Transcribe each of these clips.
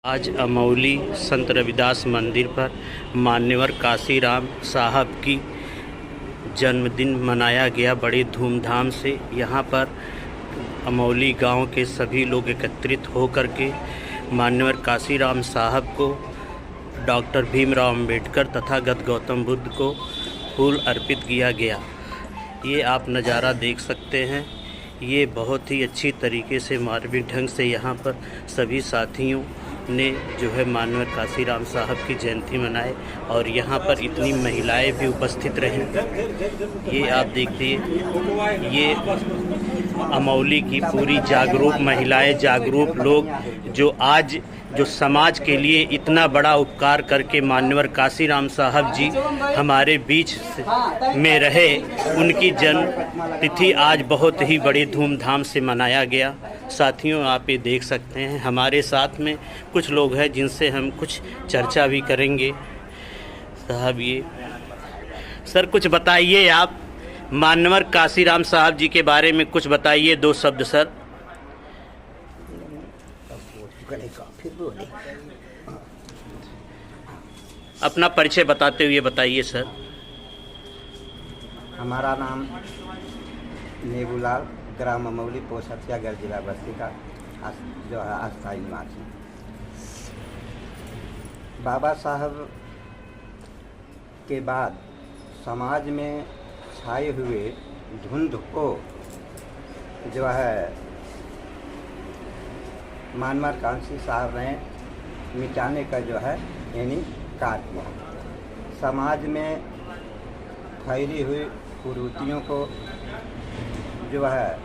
आज अमौली संत रविदास मंदिर पर मान्यवर काशीराम साहब की जन्मदिन मनाया गया बड़ी धूमधाम से। यहाँ पर अमौली गांव के सभी लोग एकत्रित होकर के मान्यवर काशीराम साहब को, डॉक्टर भीमराव अंबेडकर तथागत गौतम बुद्ध को फूल अर्पित किया गया। ये आप नज़ारा देख सकते हैं। ये बहुत ही अच्छी तरीके से मार्मिक ढंग से यहाँ पर सभी साथियों ने जो है मान्यवर काशीराम साहब की जयंती मनाए और यहाँ पर इतनी महिलाएं भी उपस्थित रहीं। ये आप देखिए, ये अमौली की पूरी जागरूक महिलाएं, जागरूक लोग जो आज जो समाज के लिए इतना बड़ा उपकार करके मान्यवर काशीराम साहब जी हमारे बीच में रहे, उनकी जन्म तिथि आज बहुत ही बड़ी धूमधाम से मनाया गया। साथियों, आप ये देख सकते हैं हमारे साथ में कुछ लोग हैं जिनसे हम कुछ चर्चा भी करेंगे। साहब, ये सर कुछ बताइए, आप मान्यवर काशीराम साहब जी के बारे में कुछ बताइए, 2 शब्द सर। अपना परिचय बताते हुए बताइए सर। हमारा नाम नेबूलाल, ग्राम अमौली, पोस्ट हथियागढ़ जिला बस्ती का जो है अस्थायी निवासी। बाबा साहब के बाद समाज में छाए हुए धुंध को जो है मान्यवर काशी साहब ने मिटाने का जो है यानी कार्य किया। समाज में फैली हुई कुरीतियों को जो है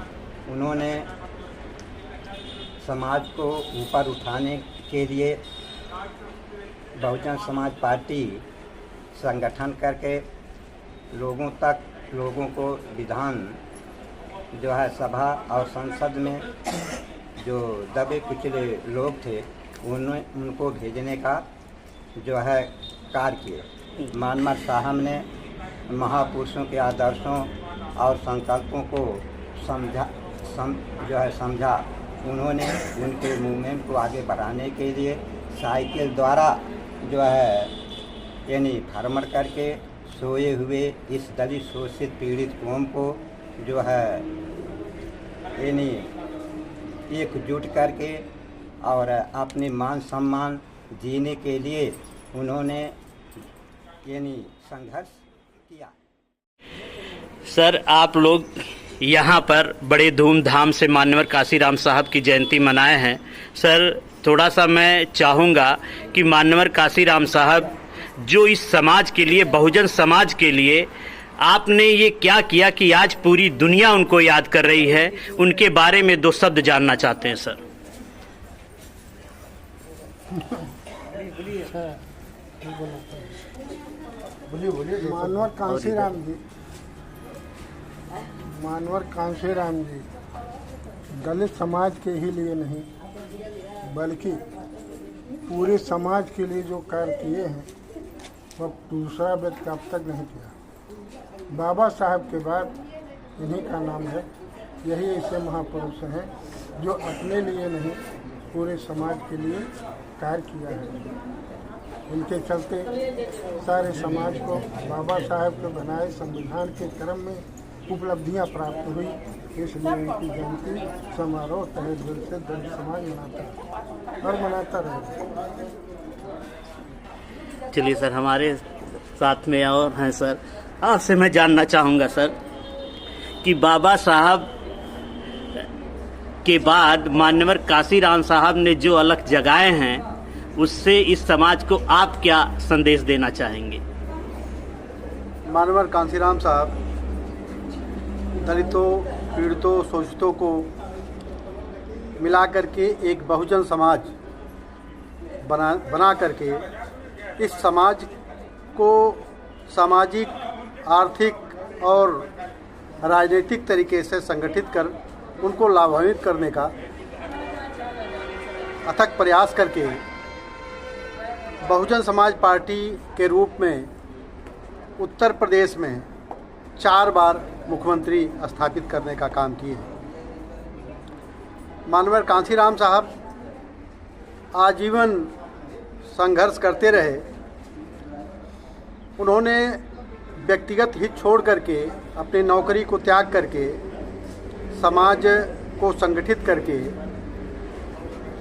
उन्होंने समाज को ऊपर उठाने के लिए बहुजन समाज पार्टी संगठन करके लोगों को विधान जो है सभा और संसद में जो दबे कुचले लोग थे उनको भेजने का जो है कार्य किए। मान्यवर साहब ने महापुरुषों के आदर्शों और संकल्पों को समझा। उन्होंने उनके मूवमेंट को आगे बढ़ाने के लिए साइकिल द्वारा जो है यानी फार्मर करके सोए हुए इस दलित शोषित पीड़ित कौम को जो है यानी एकजुट करके और अपने मान सम्मान जीने के लिए उन्होंने यानी संघर्ष किया। सर, आप लोग यहाँ पर बड़े धूमधाम से मान्यवर काशीराम साहब की जयंती मनाए हैं। सर, थोड़ा सा मैं चाहूँगा कि मान्यवर काशीराम साहब जो इस समाज के लिए, बहुजन समाज के लिए आपने ये क्या किया कि आज पूरी दुनिया उनको याद कर रही है, उनके बारे में 2 शब्द जानना चाहते हैं सर। मान्यवर काशीराम जी दलित समाज के ही लिए नहीं बल्कि पूरे समाज के लिए जो कार्य किए हैं वह दूसरा व्यक्ति अब तक नहीं किया। बाबा साहब के बाद इन्हीं का नाम है। यही ऐसे महापुरुष हैं जो अपने लिए नहीं पूरे समाज के लिए कार्य किया है। इनके चलते सारे समाज को बाबा साहब के बनाए संविधान के क्रम में उपलब्धियां प्राप्त हुई। इसलिए उनकी जयंती समारोह तहे दिल से दलित समाज मनाता है और मनाता रहेगा। चलिए सर, हमारे साथ में और हैं सर, आपसे मैं जानना चाहूँगा सर कि बाबा साहब के बाद मान्यवर काशीराम साहब ने जो अलख जगाए हैं उससे इस समाज को आप क्या संदेश देना चाहेंगे? मान्यवर काशीराम साहब दलितों, पीड़ितों, शोषितों को मिला करके एक बहुजन समाज बना करके इस समाज को सामाजिक, आर्थिक और राजनीतिक तरीके से संगठित कर उनको लाभान्वित करने का अथक प्रयास करके बहुजन समाज पार्टी के रूप में उत्तर प्रदेश में 4 बार मुख्यमंत्री स्थापित करने का काम किए। मान्यवर काशीराम साहब आजीवन संघर्ष करते रहे। उन्होंने व्यक्तिगत हित छोड़ करके, अपनी नौकरी को त्याग करके, समाज को संगठित करके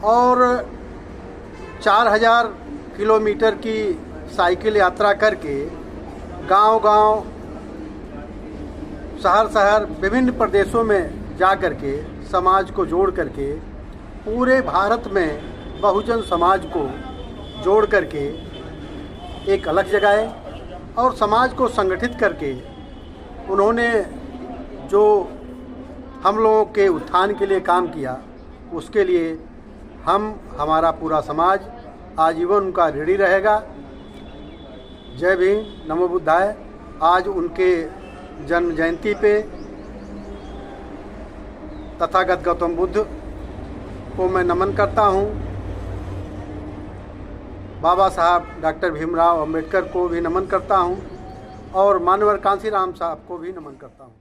और 4000 किलोमीटर की साइकिल यात्रा करके गांव-गांव, शहर-शहर, विभिन्न प्रदेशों में जा करके समाज को जोड़ करके पूरे भारत में बहुजन समाज को जोड़ करके एक अलग जगाए और समाज को संगठित करके उन्होंने जो हम लोगों के उत्थान के लिए काम किया, उसके लिए हमारा पूरा समाज आजीवन उनका ऋणी रहेगा। जय भीम, नमो बुद्धाय। आज उनके जन्म जयंती पे तथागत गौतम बुद्ध को मैं नमन करता हूँ। बाबा साहब डॉक्टर भीमराव अंबेडकर को भी नमन करता हूँ और माननीय कांशीराम साहब को भी नमन करता हूँ।